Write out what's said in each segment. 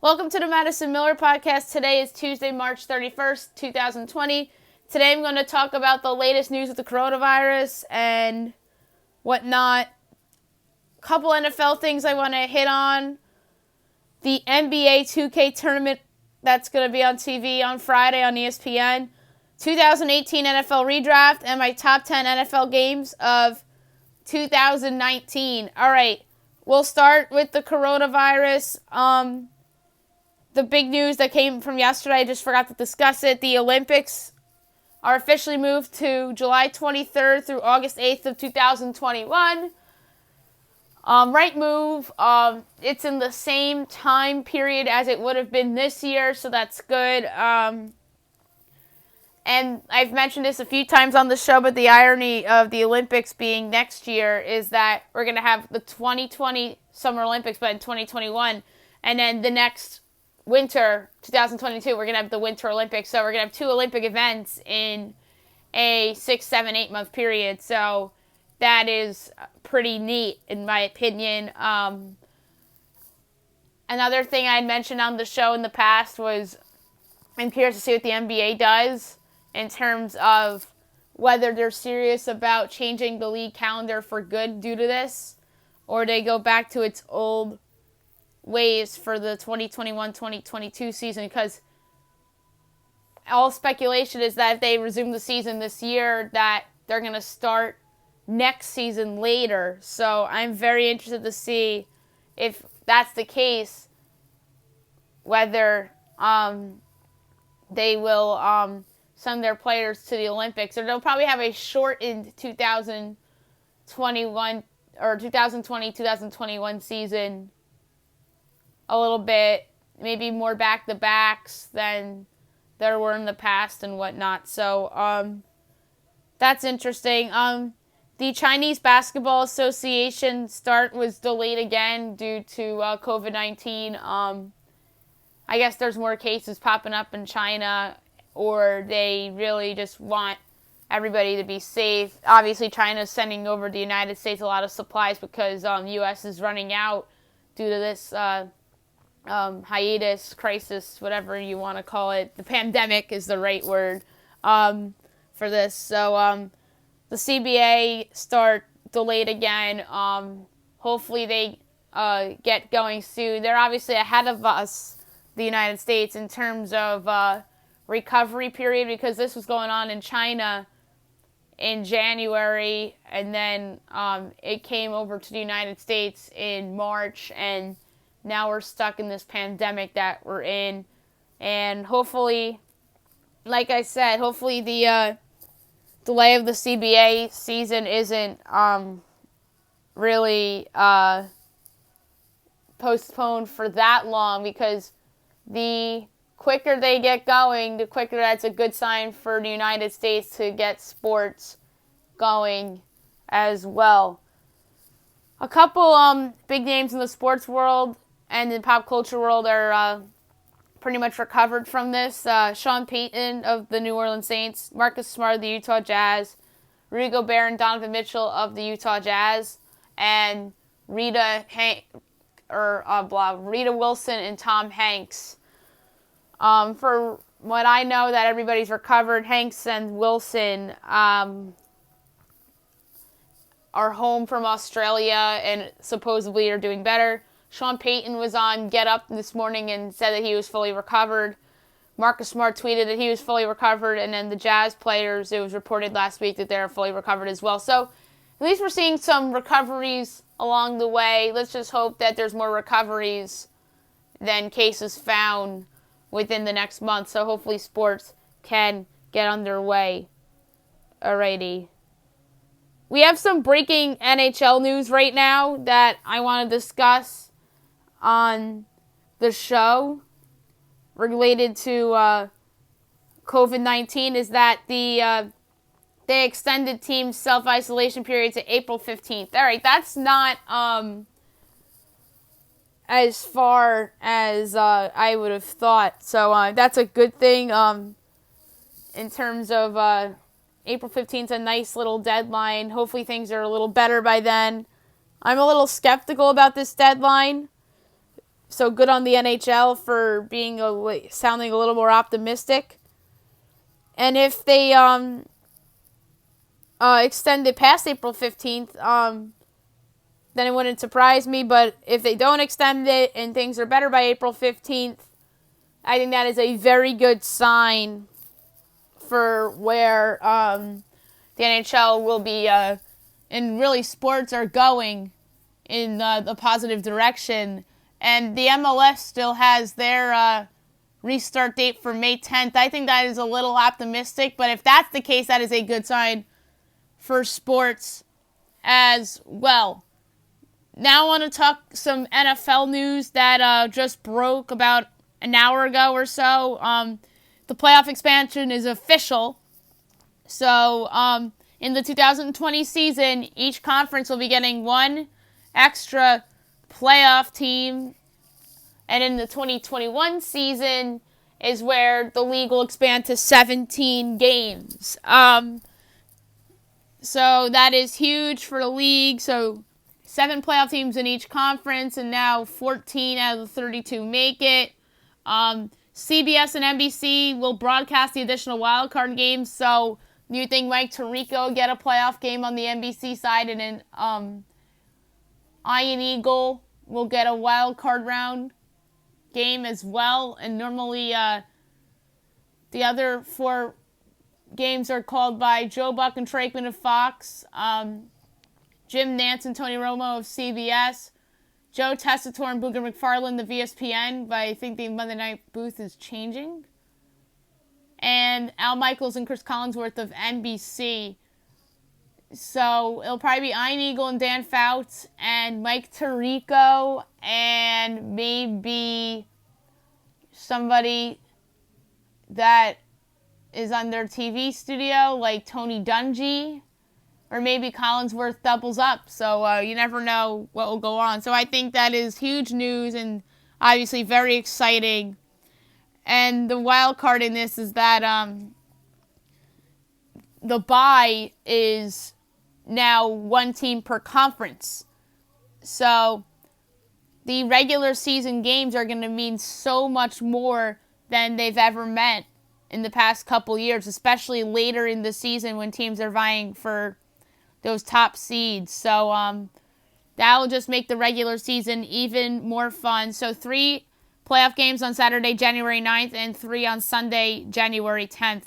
Welcome to the Madison Miller Podcast. Today is Tuesday, March 31st, 2020. Today I'm going to talk about the latest news with the coronavirus and whatnot. A couple NFL things I want to hit on. The NBA 2K tournament that's going to be on TV on Friday on ESPN. 2018 NFL ReDraft and my top 10 NFL games of 2019. All right, we'll start with the coronavirus. The big news that came from yesterday, I just forgot to discuss it. The Olympics are officially moved to July 23rd through August 8th of 2021. Right move. It's in the same time period as it would have been this year, so that's good. And I've mentioned this a few times on the show, but the irony of the Olympics being next year is that we're going to have the 2020 Summer Olympics, but in 2021, and then the next winter, 2022, we're going to have the Winter Olympics. So we're going to have two Olympic events in a 6, 7, 8 month period. So that is pretty neat, in my opinion. Another thing I had mentioned on the show in the past was I'm curious to see what the NBA does in terms of whether they're serious about changing the league calendar for good due to this, or they go back to its old ways for the 2021-2022 season, because all speculation is that if they resume the season this year, that they're going to start next season later. So I'm very interested to see if that's the case, whether they will send their players to the Olympics, or they'll probably have a shortened 2021 or 2020-2021 season a little bit, maybe more back-to-backs than there were in the past and whatnot. So that's interesting. The Chinese Basketball Association start was delayed again due to COVID-19. I guess there's more cases popping up in China, or they really just want everybody to be safe. Obviously, China's sending over to the United States a lot of supplies because U.S. is running out due to this hiatus, crisis, whatever you want to call it. The pandemic is the right word for this. So the CBA start delayed again. Hopefully they get going soon. They're obviously ahead of us, the United States, in terms of recovery period, because this was going on in China in January, and then it came over to the United States in March, and now we're stuck in this pandemic that we're in. And hopefully, like I said, hopefully the delay of the CBA season isn't really postponed for that long, because the quicker they get going, the quicker that's a good sign for the United States to get sports going as well. A couple big names in the sports world and in pop culture world are pretty much recovered from this. Sean Payton of the New Orleans Saints, Marcus Smart of the Utah Jazz, Rudy Gobert and Donovan Mitchell of the Utah Jazz, and Rita Wilson and Tom Hanks. For what I know, that everybody's recovered. Hanks and Wilson are home from Australia and supposedly are doing better. Sean Payton was on Get Up this morning and said that he was fully recovered. Marcus Smart tweeted that he was fully recovered, and then the Jazz players, it was reported last week that they're fully recovered as well. So at least we're seeing some recoveries along the way. Let's just hope that there's more recoveries than cases found within the next month. So hopefully sports can get underway. Alrighty. We have some breaking NHL news right now that I want to discuss on the show related to COVID-19, is that they extended teams' self-isolation period to April 15th. All right, that's not as far as I would have thought. So that's a good thing in terms of April 15th is a nice little deadline. Hopefully things are a little better by then. I'm a little skeptical about this deadline So good on the NHL for being sounding a little more optimistic. And if they extend it past April 15th, then it wouldn't surprise me. But if they don't extend it and things are better by April 15th, I think that is a very good sign for where the NHL will be, and really sports are going in the positive direction. And the MLS still has their restart date for May 10th. I think that is a little optimistic, but if that's the case, that is a good sign for sports as well. Now I want to talk some NFL news that just broke about an hour ago or so. The playoff expansion is official. So in the 2020 season, each conference will be getting one extra playoff team. And in the 2021 season is where the league will expand to 17 games. So that is huge for the league. So 7 playoff teams in each conference, and now 14 out of the 32 make it. CBS and NBC will broadcast the additional wildcard games. So you think Mike Tirico get a playoff game on the NBC side, and then Iron Eagle will get a wildcard round game as well. And normally the other 4 games are called by Joe Buck and Trakeman of Fox, Jim Nantz and Tony Romo of CBS, Joe Tessitore and Booger McFarland of ESPN, but I think the Monday Night booth is changing, and Al Michaels and Chris Collinsworth of NBC. So it'll probably be Iron Eagle and Dan Fouts and Mike Tirico and maybe somebody that is on their TV studio like Tony Dungy, or maybe Collinsworth doubles up. So you never know what will go on. So I think that is huge news and obviously very exciting. And the wild card in this is that the bye is now 1 team per conference. So the regular season games are going to mean so much more than they've ever meant in the past couple years, especially later in the season when teams are vying for those top seeds. So that will just make the regular season even more fun. So 3 playoff games on Saturday, January 9th, and 3 on Sunday, January 10th.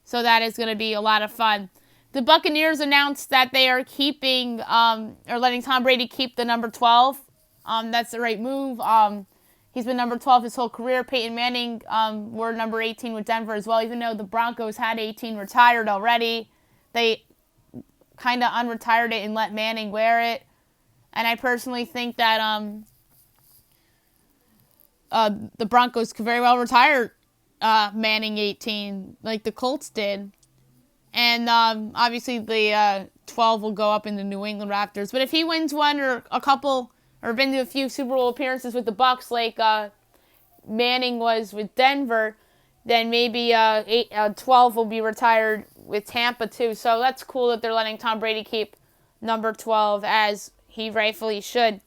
So that is going to be a lot of fun. The Buccaneers announced that they are keeping, or letting Tom Brady keep the number 12. That's the right move. He's been number 12 his whole career. Peyton Manning wore number 18 with Denver as well, even though the Broncos had 18 retired already. They kind of unretired it and let Manning wear it. And I personally think that the Broncos could very well retire Manning 18 like the Colts did. And obviously the 12 will go up in the New England Raptors. But if he wins one or a couple, or been to a few Super Bowl appearances with the Bucs like Manning was with Denver, then maybe 12 will be retired with Tampa too. So that's cool that they're letting Tom Brady keep number 12, as he rightfully should.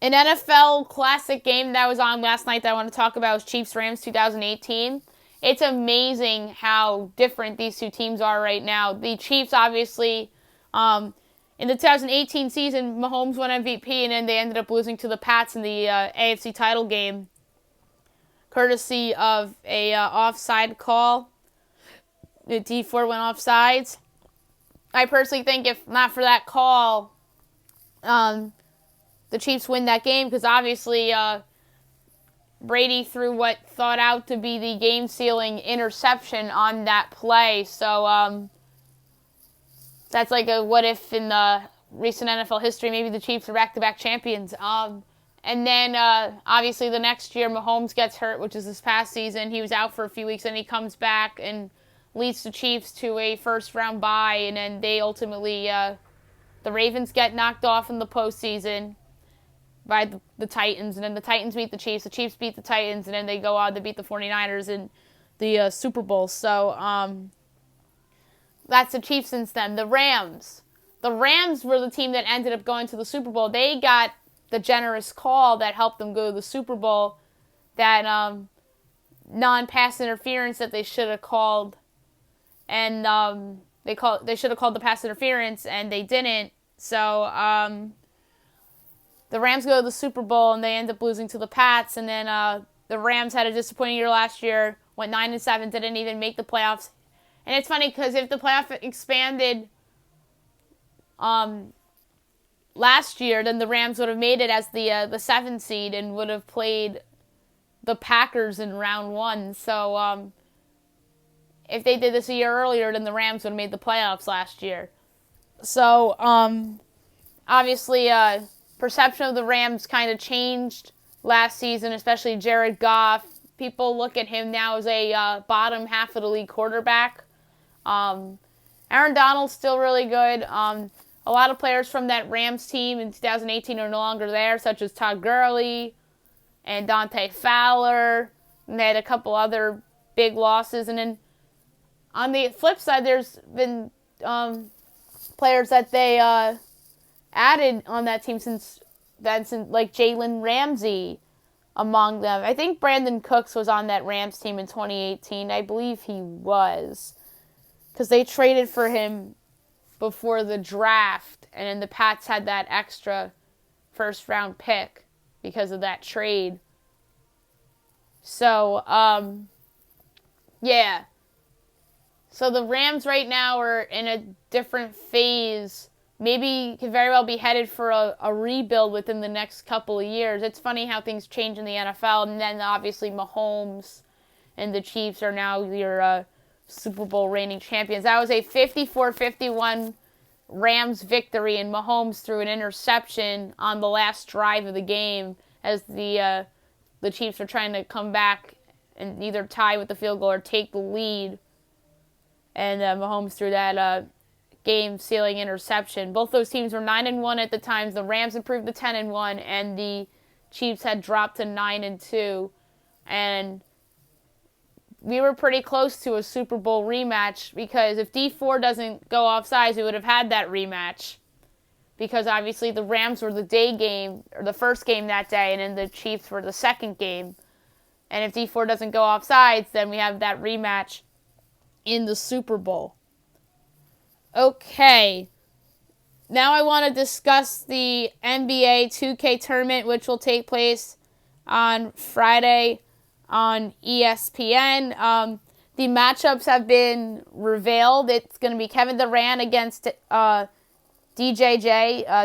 An NFL classic game that was on last night that I want to talk about was Chiefs-Rams 2018. It's amazing how different these two teams are right now. The Chiefs, obviously, in the 2018 season, Mahomes won MVP, and then they ended up losing to the Pats in the AFC title game, courtesy of a offside call. The D4 went offsides. I personally think if not for that call, the Chiefs win that game, because obviously Brady threw what thought out to be the game-sealing interception on that play. So that's like a what if in the recent NFL history. Maybe the Chiefs are back-to-back champions. And then obviously the next year Mahomes gets hurt, which is this past season. He was out for a few weeks, and he comes back and leads the Chiefs to a first-round bye. And then they ultimately, the Ravens get knocked off in the postseason by the Titans, and then the Titans beat the Chiefs beat the Titans, and then they go on to beat the 49ers in the Super Bowl. So that's the Chiefs since then. The Rams were the team that ended up going to the Super Bowl. They got the generous call that helped them go to the Super Bowl, that non-pass interference that they should have called, and they should have called the pass interference, and they didn't. So the Rams go to the Super Bowl, and they end up losing to the Pats, and then the Rams had a disappointing year last year, went 9-7, didn't even make the playoffs. And it's funny because if the playoff expanded last year, then the Rams would have made it as the 7th seed and would have played the Packers in round 1. So if they did this a year earlier, then the Rams would have made the playoffs last year. So obviously perception of the Rams kind of changed last season, especially Jared Goff. People look at him now as a bottom half of the league quarterback. Aaron Donald's still really good. A lot of players from that Rams team in 2018 are no longer there, such as Todd Gurley and Dante Fowler. And they had a couple other big losses. And then on the flip side, there's been players that they added on that team since like Jalen Ramsey among them. I think Brandon Cooks was on that Rams team in 2018. I believe he was, because they traded for him before the draft, and then the Pats had that extra first-round pick because of that trade. So, yeah. So the Rams right now are in a different phase. Maybe could very well be headed for a rebuild within the next couple of years. It's funny how things change in the NFL, and then obviously Mahomes and the Chiefs are now your Super Bowl reigning champions. That was a 54-51 Rams victory, and Mahomes threw an interception on the last drive of the game as the Chiefs were trying to come back and either tie with the field goal or take the lead. And Mahomes threw that game-sealing interception. Both those teams were 9-1 at the time. The Rams improved to 10-1, and the Chiefs had dropped to 9-2. And we were pretty close to a Super Bowl rematch, because if D4 doesn't go offsides, we would have had that rematch. Because obviously the Rams were the day game, or the first game that day, and then the Chiefs were the second game. And if D4 doesn't go offsides, then we have that rematch in the Super Bowl. Okay. Now I want to discuss the NBA 2K tournament, which will take place on Friday on ESPN. The matchups have been revealed. It's going to be Kevin Durant against DJJ,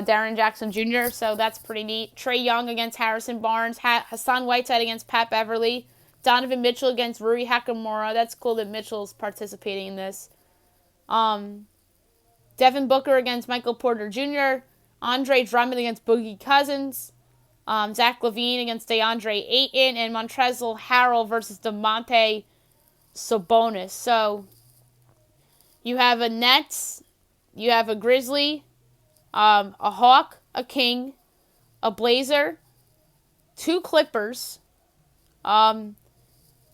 Darren Jackson Jr., so that's pretty neat. Trae Young against Harrison Barnes. Hassan Whiteside against Pat Beverly. Donovan Mitchell against Rui Hachimura. That's cool that Mitchell's participating in this. Devin Booker against Michael Porter Jr. Andre Drummond against Boogie Cousins. Zach LaVine against DeAndre Ayton. And Montrezl Harrell versus DeMonte Sabonis. So, you have a Nets, you have a Grizzly, a Hawk, a King, a Blazer, 2 Clippers,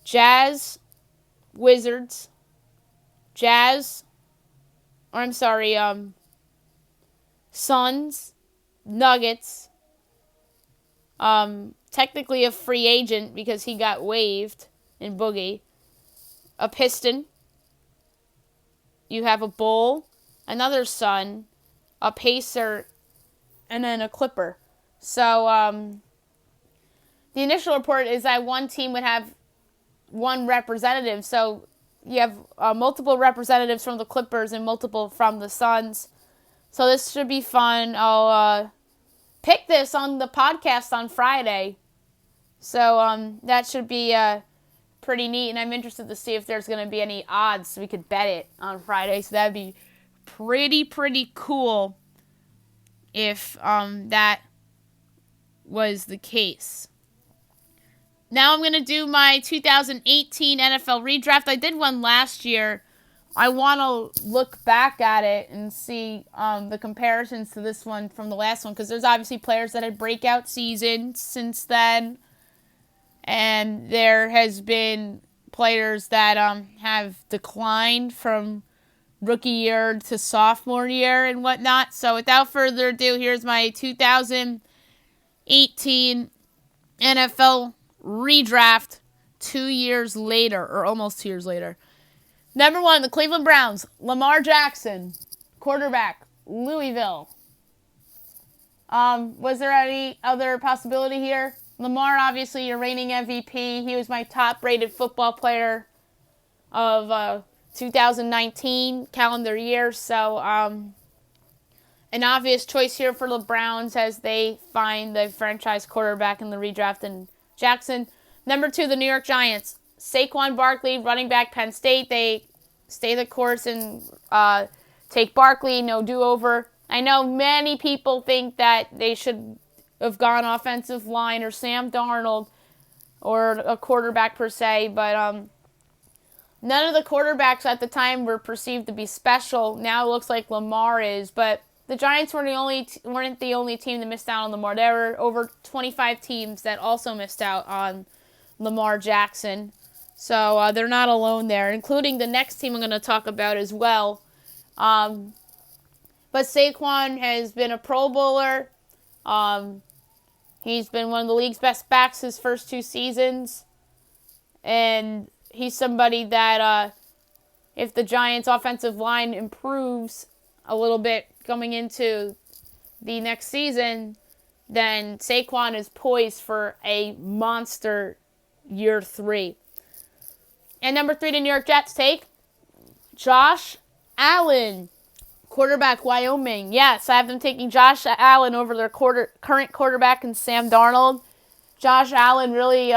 Jazz, Wizards, Suns, Nuggets, technically a free agent because he got waived in Boogie, a Piston, you have a Bull, another Sun, a Pacer, and then a Clipper. So, the initial report is that one team would have one representative, so you have multiple representatives from the Clippers and multiple from the Suns. So this should be fun. I'll pick this on the podcast on Friday. So that should be pretty neat, and I'm interested to see if there's going to be any odds so we could bet it on Friday. So that'd be pretty cool if that was the case. Now I'm going to do my 2018 NFL redraft. I did one last year. I want to look back at it and see the comparisons to this one from the last one, because there's obviously players that had breakout seasons since then, and there has been players that have declined from rookie year to sophomore year and whatnot. So without further ado, here's my 2018 18 NFL redraft 2 years later, or almost 2 years later. Number 1, the Cleveland Browns, Lamar Jackson, quarterback, Louisville. Was there any other possibility here? Lamar, obviously, your reigning MVP. He was my top-rated football player of 2019 calendar year. So, an obvious choice here for the Browns as they find the franchise quarterback in the redraft in Jackson. Number 2, the New York Giants. Saquon Barkley, running back, Penn State. They stay the course and take Barkley, no do-over. I know many people think that they should have gone offensive line or Sam Darnold or a quarterback per se, but none of the quarterbacks at the time were perceived to be special. Now it looks like Lamar is, but the Giants weren't the only team that missed out on Lamar. There were over 25 teams that also missed out on Lamar Jackson. So they're not alone there, including the next team I'm going to talk about as well. But Saquon has been a Pro Bowler. He's been one of the league's best backs his first 2 seasons. And he's somebody that if the Giants' offensive line improves a little bit coming into the next season, then Saquon is poised for a monster year 3. And number 3, the New York Jets take Josh Allen, quarterback, Wyoming. Yes, I have them taking Josh Allen over their current quarterback and Sam Darnold. Josh Allen really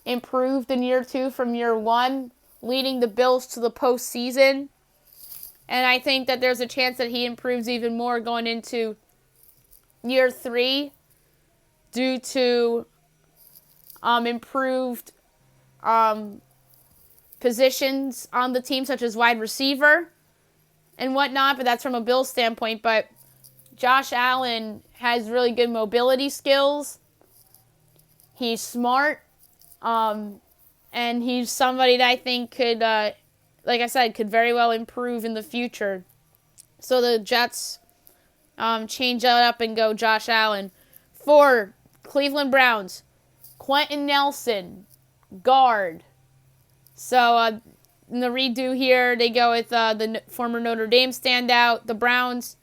improved in year 2 from year 1, leading the Bills to the postseason. And I think that there's a chance that he improves even more going into year 3 due to improved positions on the team, such as wide receiver and whatnot, but that's from a Bills standpoint. But Josh Allen has really good mobility skills. He's smart, and he's somebody that I think could, like I said, could very well improve in the future. So the Jets change that up and go Josh Allen. 4, Cleveland Browns, Quentin Nelson, guard. So in the redo here, they go with the former Notre Dame standout, the Browns.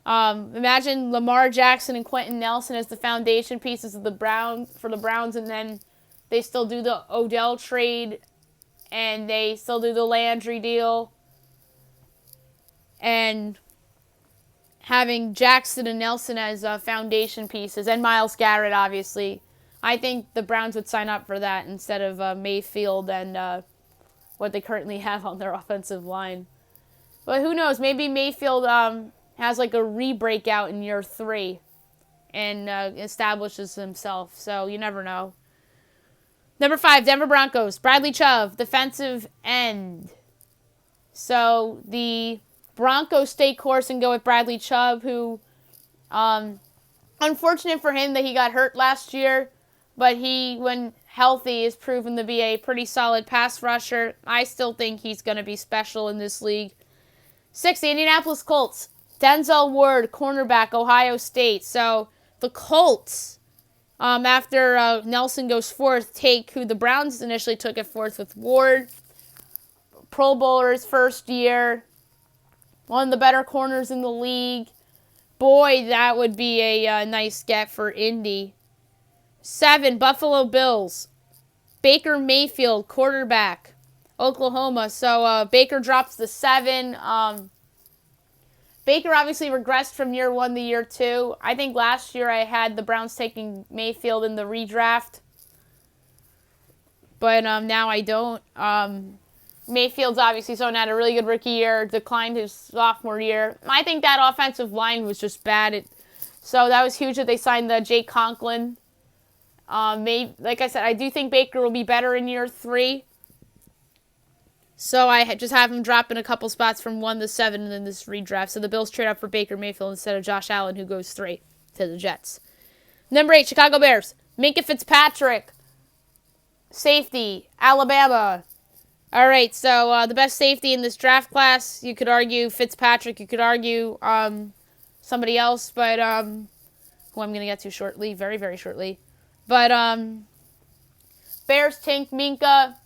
Imagine Lamar Jackson and Quentin Nelson as the foundation pieces of the Browns, and then they still do the Odell trade, and they still do the Landry deal, and having Jackson and Nelson as foundation pieces, and Myles Garrett, obviously. I think the Browns would sign up for that instead of Mayfield and what they currently have on their offensive line. But who knows? Maybe Mayfield has like a re-breakout in year 3 and establishes himself. So you never know. Number 5, Denver Broncos, Bradley Chubb, defensive end. So the Broncos stay course and go with Bradley Chubb, who, unfortunate for him that he got hurt last year, but he, when healthy, is proven to be a pretty solid pass rusher. I still think he's going to be special in this league. 6, the Indianapolis Colts, Denzel Ward, cornerback, Ohio State. So the Colts, after Nelson goes 4th, take who the Browns initially took at 4th with Ward. Pro Bowler's first year. One of the better corners in the league. Boy, that would be a nice get for Indy. 7, Buffalo Bills, Baker Mayfield, quarterback, Oklahoma. So Baker drops the 7. Baker obviously regressed from year 1 to year 2. I think last year I had the Browns taking Mayfield in the redraft, but now I don't. Mayfield's obviously someone had a really good rookie year, declined his sophomore year. I think that offensive line was just bad. So that was huge that they signed the Jake Conklin. Like I said, I do think Baker will be better in year 3. So I just have him dropping a couple spots from 1 to 7 in this redraft. So the Bills trade up for Baker Mayfield instead of Josh Allen, who goes 3 to the Jets. Number 8, Chicago Bears, Minkah Fitzpatrick, safety, Alabama. All right, so the best safety in this draft class, you could argue Fitzpatrick, you could argue somebody else, but who I'm going to get to shortly, very, very shortly. But Bears tank Minka.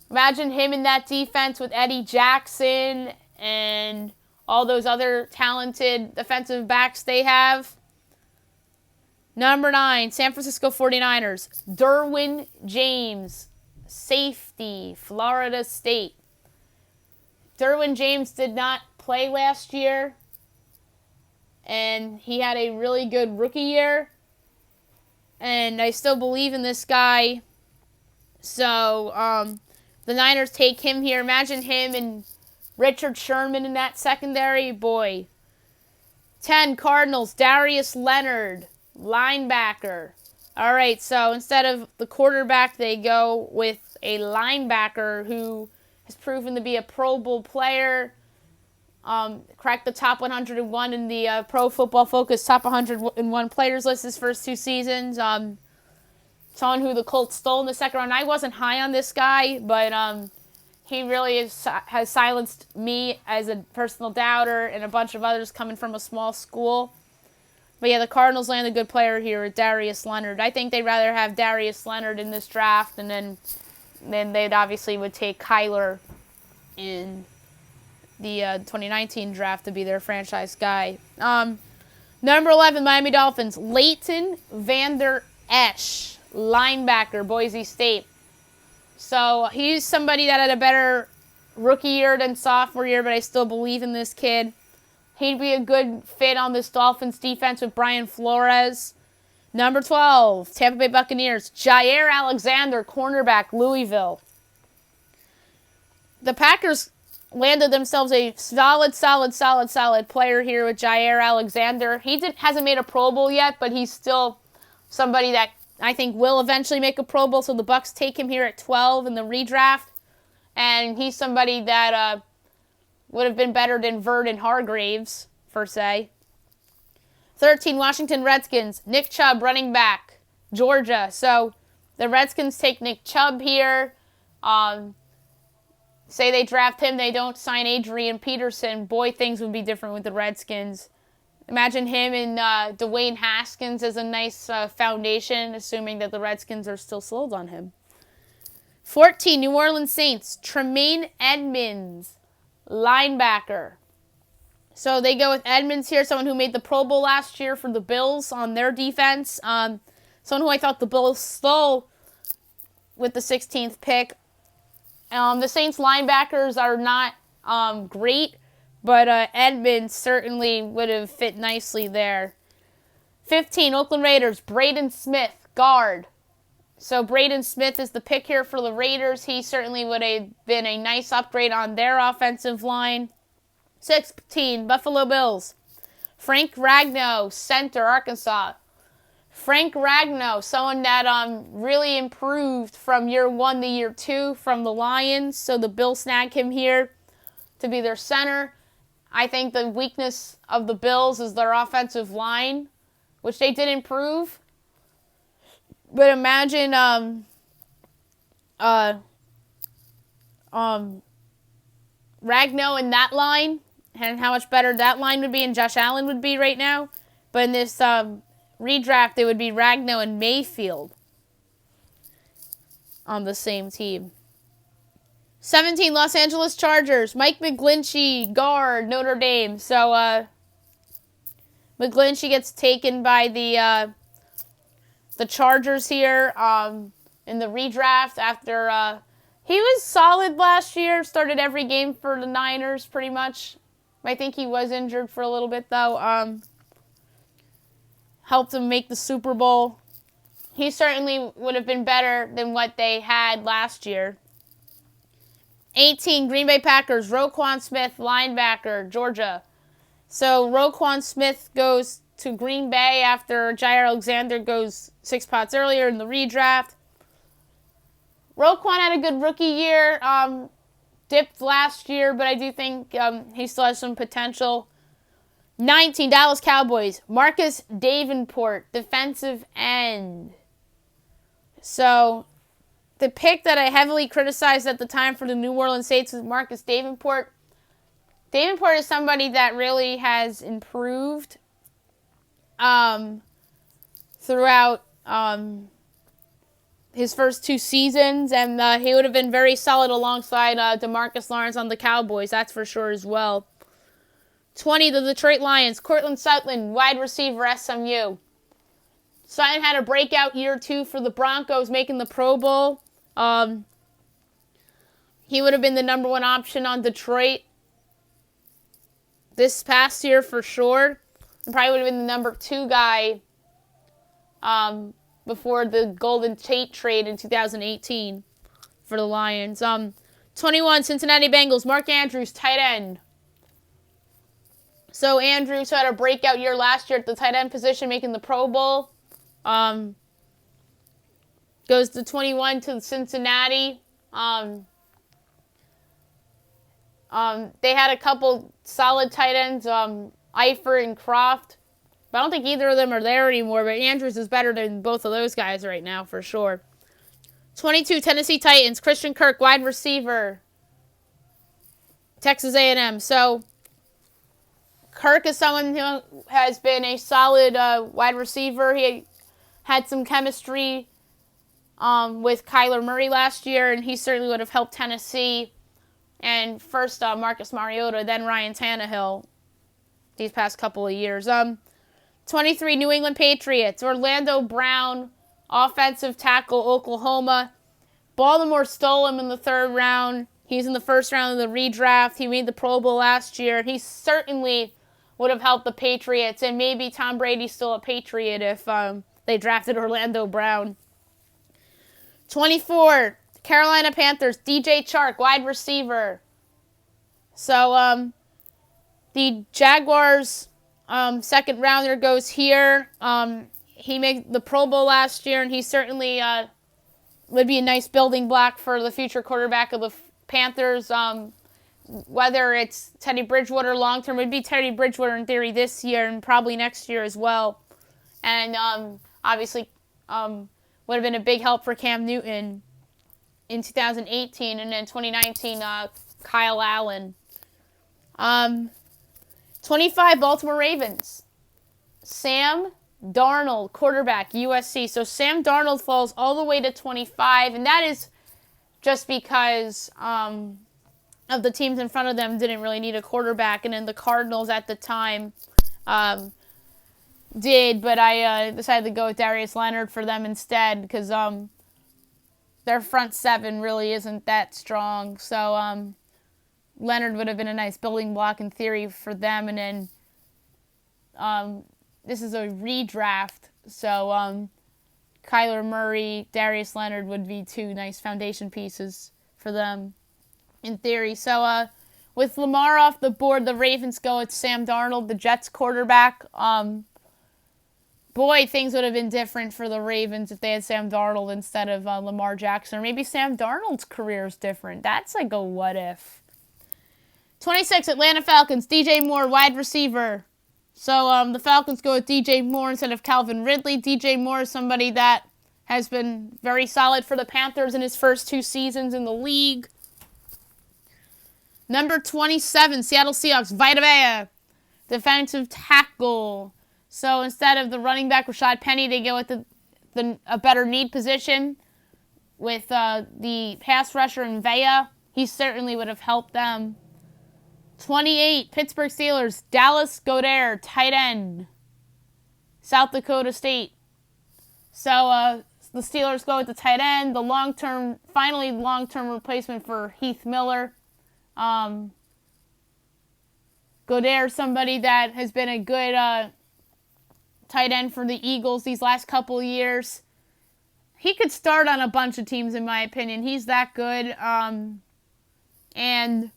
Imagine him in that defense with Eddie Jackson and all those other talented defensive backs they have. Number 9, San Francisco 49ers. Derwin James, safety, Florida State. Derwin James did not play last year, and he had a really good rookie year. And I still believe in this guy. So, the Niners take him here. Imagine him and Richard Sherman in that secondary. Boy. 10, Cardinals, Darius Leonard, linebacker. All right, so instead of the quarterback, they go with a linebacker who has proven to be a Pro Bowl player. Cracked the top 101 in the Pro Football Focus top 101 players list his first 2 seasons. Someone who the Colts stole in the second round. I wasn't high on this guy, but he really has silenced me as a personal doubter and a bunch of others coming from a small school. But yeah, the Cardinals land a good player here with Darius Leonard. I think they'd rather have Darius Leonard in this draft, and then they'd obviously would take Kyler in the 2019 draft to be their franchise guy. Number 11, Miami Dolphins, Leighton Vander Esch, linebacker, Boise State. So he's somebody that had a better rookie year than sophomore year, but I still believe in this kid. He'd be a good fit on this Dolphins defense with Brian Flores. Number 12, Tampa Bay Buccaneers, Jair Alexander, cornerback, Louisville. The Packers landed themselves a solid player here with Jair Alexander. He hasn't made a Pro Bowl yet, but he's still somebody that I think will eventually make a Pro Bowl, so the Bucs take him here at 12 in the redraft. And he's somebody that would have been better than Vernon Hargraves, per se. 13, Washington Redskins, Nick Chubb, running back, Georgia. So the Redskins take Nick Chubb here. Say they draft him, they don't sign Adrian Peterson. Boy, things would be different with the Redskins. Imagine him and Dwayne Haskins as a nice foundation, assuming that the Redskins are still sold on him. 14, New Orleans Saints, Tremaine Edmonds, linebacker. So they go with Edmonds here, someone who made the Pro Bowl last year for the Bills on their defense. Someone who I thought the Bills stole with the 16th pick. The Saints linebackers are not great, but Edmonds certainly would have fit nicely there. 15, Oakland Raiders, Braden Smith, guard. So Braden Smith is the pick here for the Raiders. He certainly would have been a nice upgrade on their offensive line. 16, Buffalo Bills, Frank Ragnow, center, Arkansas. Frank Ragnow, someone that really improved from year 1 to year 2 from the Lions. So the Bills snag him here to be their center. I think the weakness of the Bills is their offensive line, which they did improve. But imagine Ragnow in that line and how much better that line would be and Josh Allen would be right now. But in this redraft, it would be Ragnow and Mayfield on the same team. 17, Los Angeles Chargers, Mike McGlinchey, guard, Notre Dame. So McGlinchey gets taken by the Chargers here in the redraft after he was solid last year, started every game for the Niners pretty much. I think he was injured for a little bit though. Helped them make the Super Bowl. He certainly would have been better than what they had last year. 18, Green Bay Packers, Roquan Smith, linebacker, Georgia. So Roquan Smith goes to Green Bay after Jair Alexander goes 6 spots earlier in the redraft. Roquan had a good rookie year, dipped last year, but I do think he still has some potential. 19, Dallas Cowboys, Marcus Davenport, defensive end. So the pick that I heavily criticized at the time for the New Orleans Saints was Marcus Davenport. Davenport is somebody that really has improved throughout his first 2 seasons, and he would have been very solid alongside DeMarcus Lawrence on the Cowboys, that's for sure as well. 20, the Detroit Lions, Cortland Sutton, wide receiver, SMU. Sutton had a breakout year 2 for the Broncos, making the Pro Bowl. He would have been the number 1 option on Detroit this past year for sure. And probably would have been the number 2 guy before the Golden Tate trade in 2018 for the Lions. 21, Cincinnati Bengals, Mark Andrews, tight end. So Andrews had a breakout year last year at the tight end position, making the Pro Bowl. Goes to 21 to Cincinnati. They had a couple solid tight ends, Eifert and Croft. But I don't think either of them are there anymore. But Andrews is better than both of those guys right now, for sure. 22, Tennessee Titans, Christian Kirk, wide receiver, Texas A&M. So Kirk is someone who has been a solid wide receiver. He had some chemistry with Kyler Murray last year, and he certainly would have helped Tennessee. And first Marcus Mariota, then Ryan Tannehill these past couple of years. 23, New England Patriots, Orlando Brown, offensive tackle, Oklahoma. Baltimore stole him in the 3rd round. He's in the 1st round of the redraft. He made the Pro Bowl last year. He certainly would have helped the Patriots, and maybe Tom Brady's still a Patriot if they drafted Orlando Brown. 24, Carolina Panthers, DJ Chark, wide receiver. So the Jaguars' 2nd rounder goes here. He made the Pro Bowl last year, and he certainly would be a nice building block for the future quarterback of the Panthers. Whether it's Teddy Bridgewater long-term, it would be Teddy Bridgewater in theory this year and probably next year as well. And obviously would have been a big help for Cam Newton in 2018, and then 2019, Kyle Allen. 25, Baltimore Ravens, Sam Darnold, quarterback, USC. So Sam Darnold falls all the way to 25, and that is just because of the teams in front of them didn't really need a quarterback, and then the Cardinals at the time did, but I decided to go with Darius Leonard for them instead because their front 7 really isn't that strong. So Leonard would have been a nice building block in theory for them, and then this is a redraft, so Kyler Murray, Darius Leonard would be 2 nice foundation pieces for them in theory. So with Lamar off the board, the Ravens go with Sam Darnold, the Jets quarterback. Boy, things would have been different for the Ravens if they had Sam Darnold instead of Lamar Jackson. Or maybe Sam Darnold's career is different. That's like a what if. 26, Atlanta Falcons, DJ Moore, wide receiver. So the Falcons go with DJ Moore instead of Calvin Ridley. DJ Moore is somebody that has been very solid for the Panthers in his first 2 seasons in the league. Number 27, Seattle Seahawks, Vita Vea, defensive tackle. So instead of the running back, Rashad Penny, they go with a better need position with the pass rusher in Vea. He certainly would have helped them. 28, Pittsburgh Steelers, Dallas Goedert, tight end, South Dakota State. So the Steelers go with the tight end, the long-term replacement for Heath Miller. Goedert, somebody that has been a good tight end for the Eagles these last couple of years. He could start on a bunch of teams, in my opinion. He's that good. And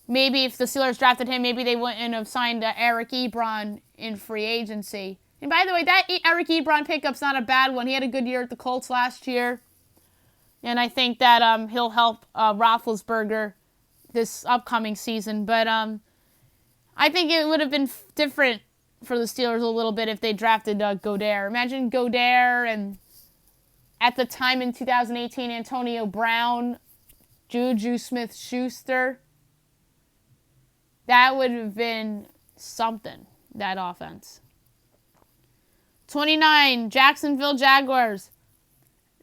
maybe if the Steelers drafted him, maybe they wouldn't have signed Eric Ebron in free agency. And by the way, that Eric Ebron pickup's not a bad one. He had a good year at the Colts last year. And I think that he'll help Roethlisberger this upcoming season. But I think it would have been different for the Steelers a little bit if they drafted Goedert. Imagine Goedert and at the time in 2018, Antonio Brown, Juju Smith-Schuster. That would have been something, that offense. 29, Jacksonville Jaguars.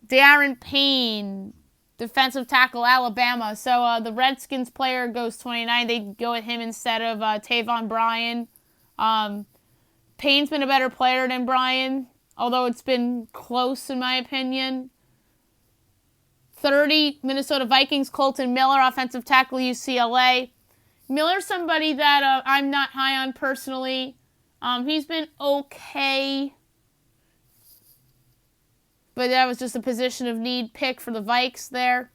Darren Payne, defensive tackle, Alabama. So the Redskins player goes 29. They go with him instead of Tavon Bryan. Payne's been a better player than Bryan, although it's been close in my opinion. 30, Minnesota Vikings, Colton Miller, offensive tackle, UCLA. Miller's somebody that I'm not high on personally. He's been okay, but that was just a position of need pick for the Vikes there.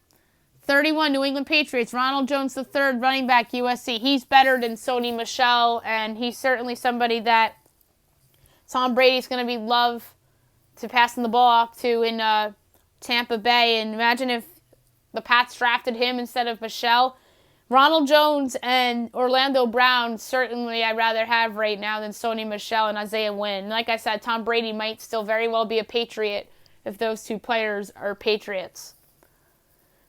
31, New England Patriots, Ronald Jones III, running back, USC. He's better than Sony Michel, and he's certainly somebody that Tom Brady's going to be love to passing the ball off to in Tampa Bay. And imagine if the Pats drafted him instead of Michel. Ronald Jones and Orlando Brown, certainly I'd rather have right now than Sony Michel and Isaiah Wynn. Like I said, Tom Brady might still very well be a Patriot if those two players are Patriots.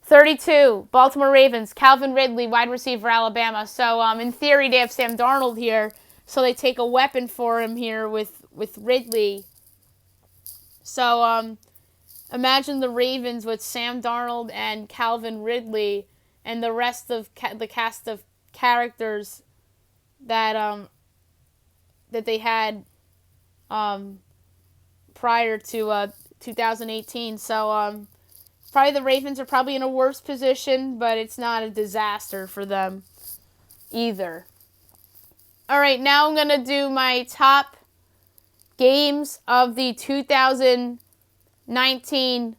32, Baltimore Ravens, Calvin Ridley, wide receiver, Alabama. So in theory, they have Sam Darnold here, so they take a weapon for him here with Ridley. So imagine the Ravens with Sam Darnold and Calvin Ridley and the rest of the cast of characters that that they had prior to 2018. So probably the Ravens are probably in a worse position, but it's not a disaster for them either. All right, now I'm going to do my top games of the 2019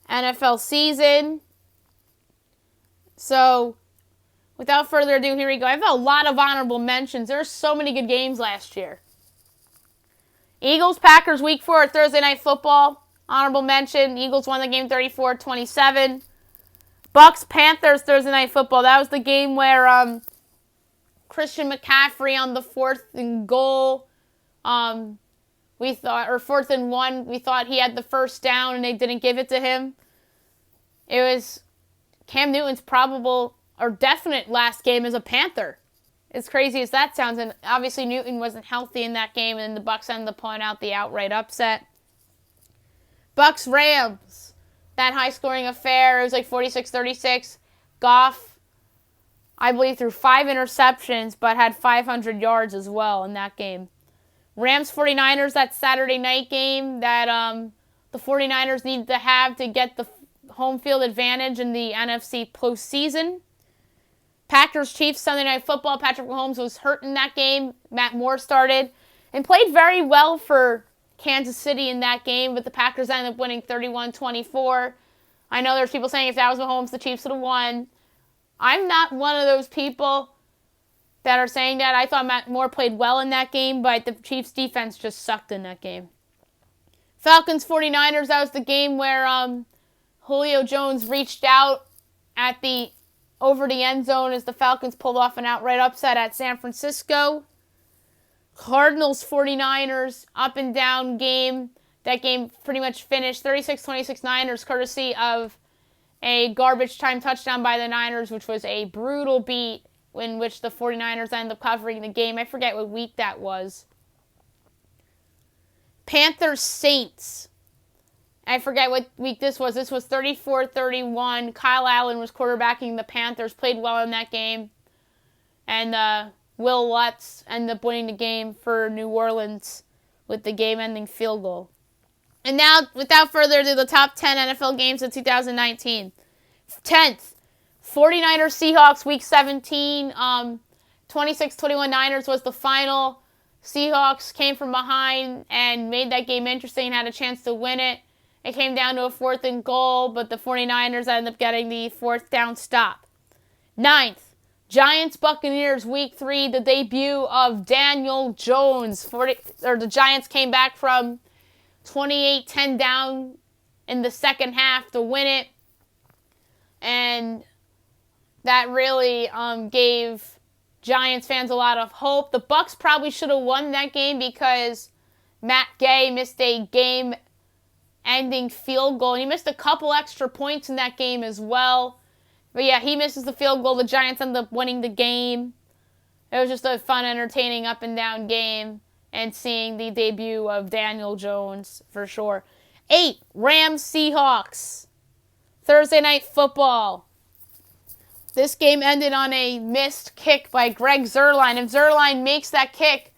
NFL season. So, without further ado, here we go. I have a lot of honorable mentions. There were so many good games last year. Eagles, Packers, Week 4, Thursday Night Football. Honorable mention. Eagles won the game 34-27. Bucks, Panthers, Thursday Night Football. That was the game where Christian McCaffrey on the 4th and goal. We thought, or 4th and 1, we thought he had the first down and they didn't give it to him. It was Cam Newton's probable or definite last game as a Panther. As crazy as that sounds, and obviously Newton wasn't healthy in that game, and the Bucks ended up pulling out the outright upset. Bucks Rams, that high-scoring affair. It was like 46-36. Goff, I believe, threw 5 interceptions, but had 500 yards as well in that game. Rams 49ers, that Saturday night game that the 49ers need to have to get the home field advantage in the NFC postseason. Packers Chiefs Sunday Night Football. Patrick Mahomes was hurt in that game. Matt Moore started and played very well for Kansas City in that game, but the Packers ended up winning 31-24. I know there's people saying if that was Mahomes, the Chiefs would have won. I'm not one of those people that are saying that. I thought Matt Moore played well in that game, but the Chiefs defense just sucked in that game. Falcons 49ers, that was the game where Julio Jones reached out over the end zone as the Falcons pulled off an outright upset at San Francisco. Cardinals 49ers, up and down game. That game pretty much finished 36-26 Niners, courtesy of a garbage time touchdown by the Niners, which was a brutal beat in which the 49ers ended up covering the game. I forget what week that was. Panthers Saints. I forget what week this was. This was 34-31. Kyle Allen was quarterbacking the Panthers. Played well in that game. And Will Lutz ended up winning the game for New Orleans with the game-ending field goal. And now, without further ado, the top 10 NFL games of 2019. 10th, 49ers Seahawks, Week 17. 26-21 Niners was the final. Seahawks came from behind and made that game interesting and had a chance to win it. It came down to a 4th and goal, but the 49ers ended up getting the 4th down stop. 9th, Giants Buccaneers Week 3, the debut of Daniel Jones. The Giants came back from 28-10 down in the second half to win it. And that really gave Giants fans a lot of hope. The Bucs probably should have won that game because Matt Gay missed a game-ending field goal. And he missed a couple extra points in that game as well. But yeah, he misses the field goal. The Giants end up winning the game. It was just a fun, entertaining, up-and-down game. and seeing the debut of Daniel Jones for sure. 8, Rams Seahawks. Thursday Night Football. This game ended on a missed kick by Greg Zuerlein. If Zuerlein makes that kick,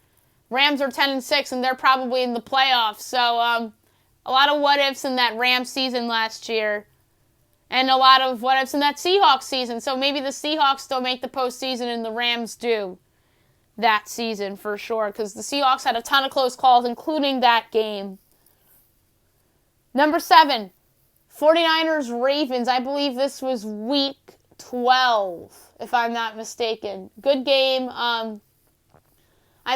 Rams are 10-6 and they're probably in the playoffs. So a lot of what-ifs in that Rams season last year. And a lot of what-ifs in that Seahawks season. So maybe the Seahawks don't make the postseason and the Rams do that season for sure. Because the Seahawks had a ton of close calls, including that game. Number 7, 49ers Ravens. I believe this was week 12, if I'm not mistaken. Good game. I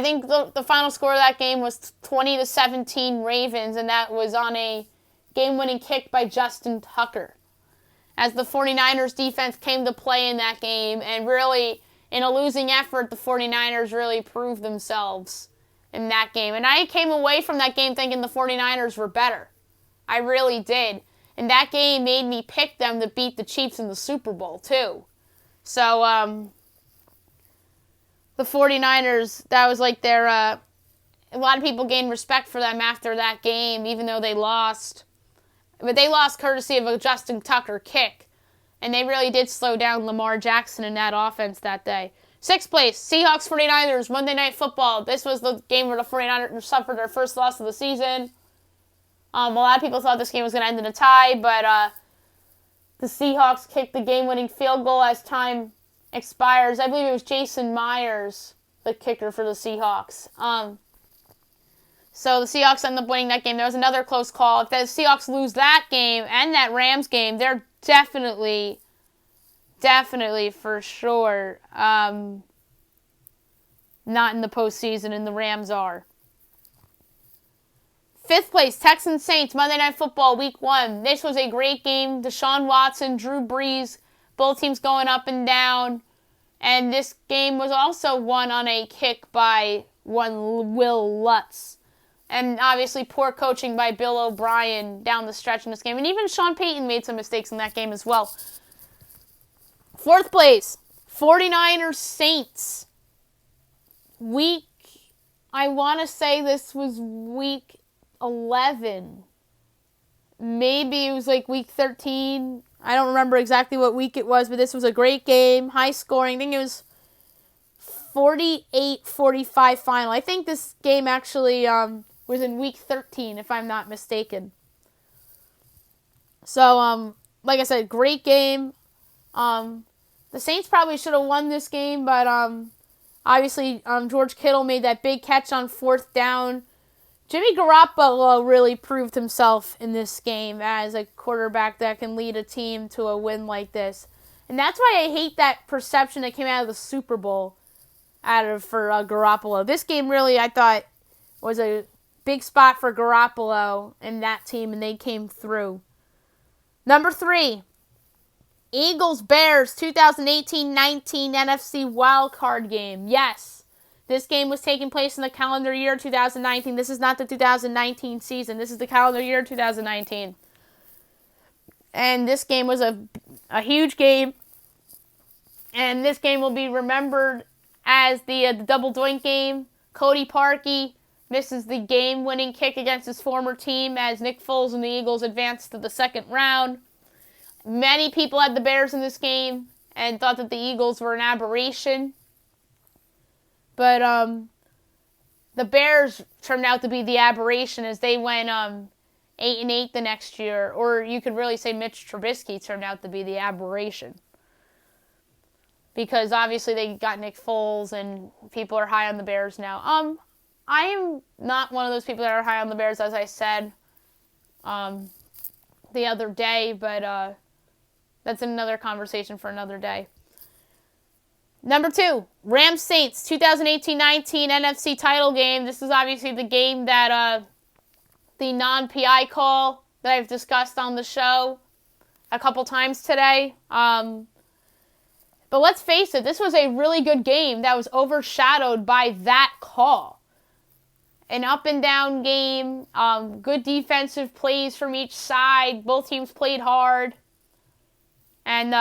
think the final score of that game was 20-17 Ravens, and that was on a game-winning kick by Justin Tucker. As the 49ers defense came to play in that game, and really, in a losing effort, the 49ers really proved themselves in that game. And I came away from that game thinking the 49ers were better. I really did. And that game made me pick them to beat the Chiefs in the Super Bowl, too. So, the 49ers, that was like their, a lot of people gained respect for them after that game, even though they lost. But they lost courtesy of a Justin Tucker kick. And they really did slow down Lamar Jackson in that offense that day. 6th place, Seahawks 49ers, Monday Night Football. This was the game where the 49ers suffered their first loss of the season. A lot of people thought this game was going to end in a tie, but the Seahawks kicked the game-winning field goal as time expires. I believe it was Jason Myers, the kicker for the Seahawks. So the Seahawks end up winning that game. There was another close call. If the Seahawks lose that game and that Rams game, they're definitely for sure not in the postseason, and the Rams are. 5th place, Texans Saints, Monday Night Football, Week 1. This was a great game. Deshaun Watson, Drew Brees, both teams going up and down. And this game was also won on a kick by one Will Lutz. And obviously poor coaching by Bill O'Brien down the stretch in this game. And even Sean Payton made some mistakes in that game as well. 4th place, 49ers Saints. I want to say this was week 11. Maybe it was like week 13. I don't remember exactly what week it was, but this was a great game. High scoring. I think it was 48-45 final. I think this game actually was in week 13, if I'm not mistaken. So, like I said, great game. The Saints probably should have won this game, but obviously George Kittle made that big catch on 4th down. Jimmy Garoppolo really proved himself in this game as a quarterback that can lead a team to a win like this. And that's why I hate that perception that came out of the Super Bowl for Garoppolo. This game really, I thought, was a big spot for Garoppolo and that team, and they came through. Number 3, Eagles-Bears 2018-19 NFC wildcard game. Yes. This game was taking place in the calendar year 2019. This is not the 2019 season. This is the calendar year 2019. And this game was a huge game. And this game will be remembered as the double doink game. Cody Parkey misses the game-winning kick against his former team as Nick Foles and the Eagles advanced to the second round. Many people had the Bears in this game and thought that the Eagles were an aberration. But the Bears turned out to be the aberration as they went 8-8 the next year. Or you could really say Mitch Trubisky turned out to be the aberration. Because obviously they got Nick Foles and people are high on the Bears now. I am not one of those people that are high on the Bears, as I said the other day. But that's another conversation for another day. Number 2, Rams Saints 2018-19 NFC title game. This is obviously the game that the non-PI call that I've discussed on the show a couple times today. But let's face it, this was a really good game that was overshadowed by that call. An up and down game, good defensive plays from each side. Both teams played hard. And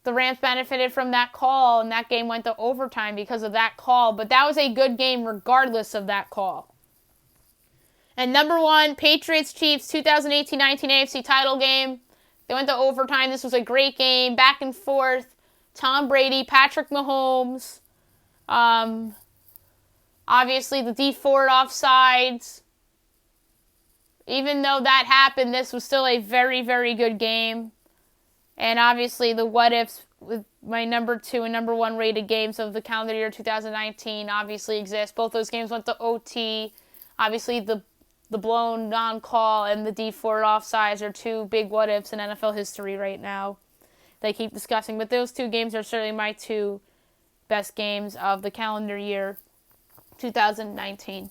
the the Rams benefited from that call, and that game went to overtime because of that call. But that was a good game regardless of that call. And number one, Patriots-Chiefs 2018-19 AFC title game. They went to overtime. This was a great game, back and forth. Tom Brady, Patrick Mahomes. Obviously, the D Ford offsides. Even though that happened, this was still a very, very good game. And obviously, the what-ifs with my number 2 and number 1 rated games of the calendar year 2019 obviously exist. Both those games went to OT. Obviously, the blown non-call and the D Ford offsides are 2 big what-ifs in NFL history right now they keep discussing. But those 2 games are certainly my 2 best games of the calendar year 2019.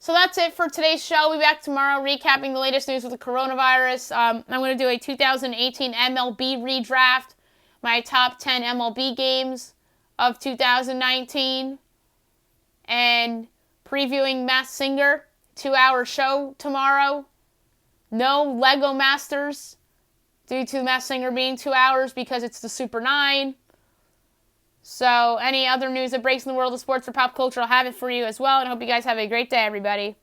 So that's it for today's show. We'll be back tomorrow recapping the latest news with the coronavirus. I'm going to do a 2018 MLB redraft, my top 10 MLB games of 2019, and previewing Masked Singer, 2-hour show tomorrow. No Lego Masters due to Masked Singer being 2 hours because it's the Super 9. So any other news that breaks in the world of sports or pop culture, I'll have it for you as well. And I hope you guys have a great day, everybody.